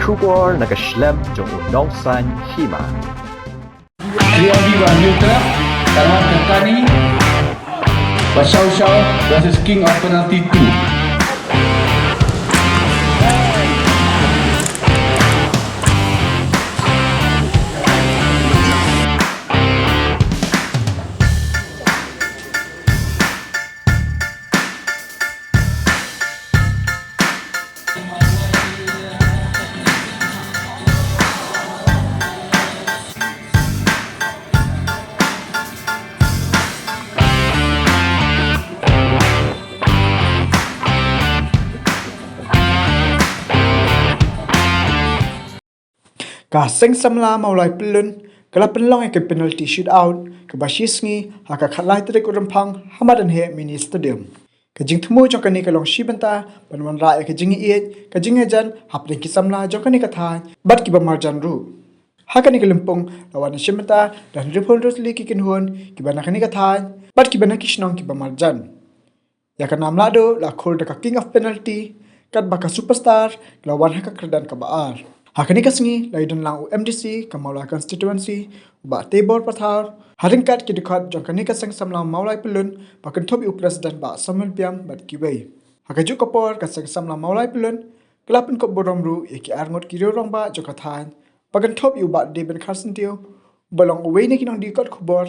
Kubor nag-Ssmp Jong Nongsan Hima. Triadi Wanita Taman Kakani Xiao Xiao versus King of Penalty 2. Ka seng samla maulai pelun kala penlong ke penalty shootout ke basisngi haka khalai tere ko rampang hamadan he mini stadium ke jing thumu jong kani kalong shibanta banwan ra ke jing e ke jing jan hapre ki samla jong kani ka tha bat ki bamar jan ru hakani ke limpong lawan shibanta dan ripol rosli ki kin hon ki bana kani ka tha bat ki bana kishnong ki bamar jan ya kan nam Lahduh la khol da king of penalty kat baka superstar lawan haka kredan ka baar hakani kasngi laidun lang MDC Kamala constituency ba tebor pathar haringkat ki dikhat jongkani kasang samla maulai pelun pakan thobi president ba Ssmp bat kibai hakaju kopor kasang samla maulai pelun kelapun kop boromru eki arngot kiro rong ba jokathan pakan thobi ba deben kharsentiu balong we ni kinong dikot khobor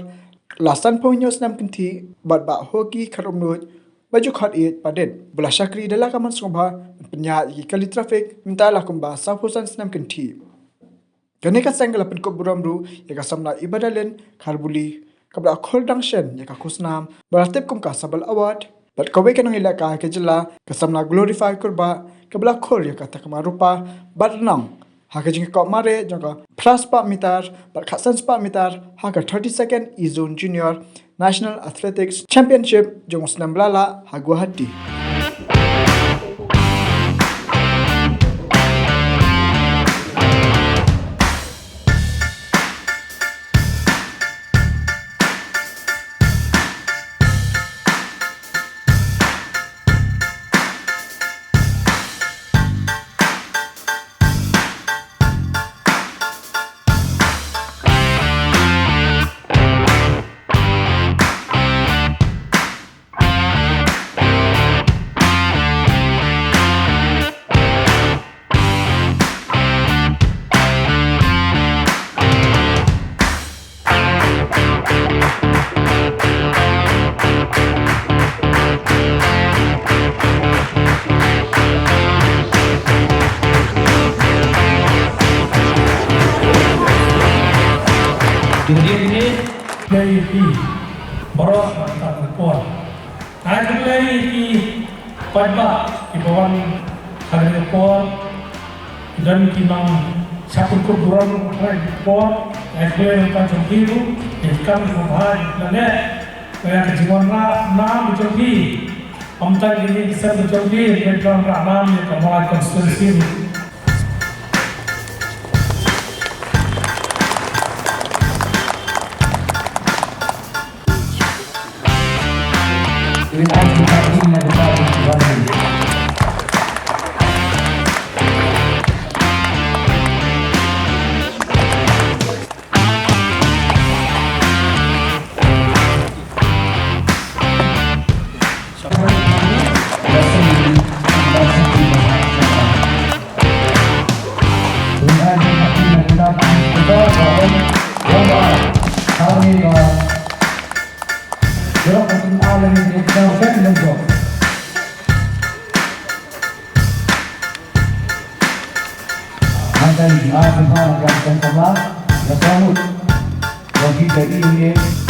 lasan ponyo Ssmp kinthi bat ba hoki kharomnut baju khat it padet bula shakri dala kaman songba penya yi kali traffic minta la kumba safusan Ssmp kinthi kane ka sangla pin ko buramru yaka samla ibadalen kharbuli kabla khol dangshen yaka khusnam baratep kum ka sabal award but kowe kanong ilaka ke jila ka samla glorify kurba kabla khol yaka takma rupa badnang haka jing ko mare janga praspa mitar but khasan spa mitar haka 32nd izone junior national athletics championship jong Ssmp lala ha Guwahati Kemudian ini dari Baros tak terkuat. Ada lagi di Padma di bawah hari terkuat dan kimang satu kurang terkuat. Ada yang macam itu, ikan kumpulan dan kayak kejiwaan nam berjogi. Amtal ini bisa berjogi dengan ramam yang kemudian konstitusi. Terima kasih kerana menonton! Nanti di akhir tahun akan kembali, bertemu bagi ini.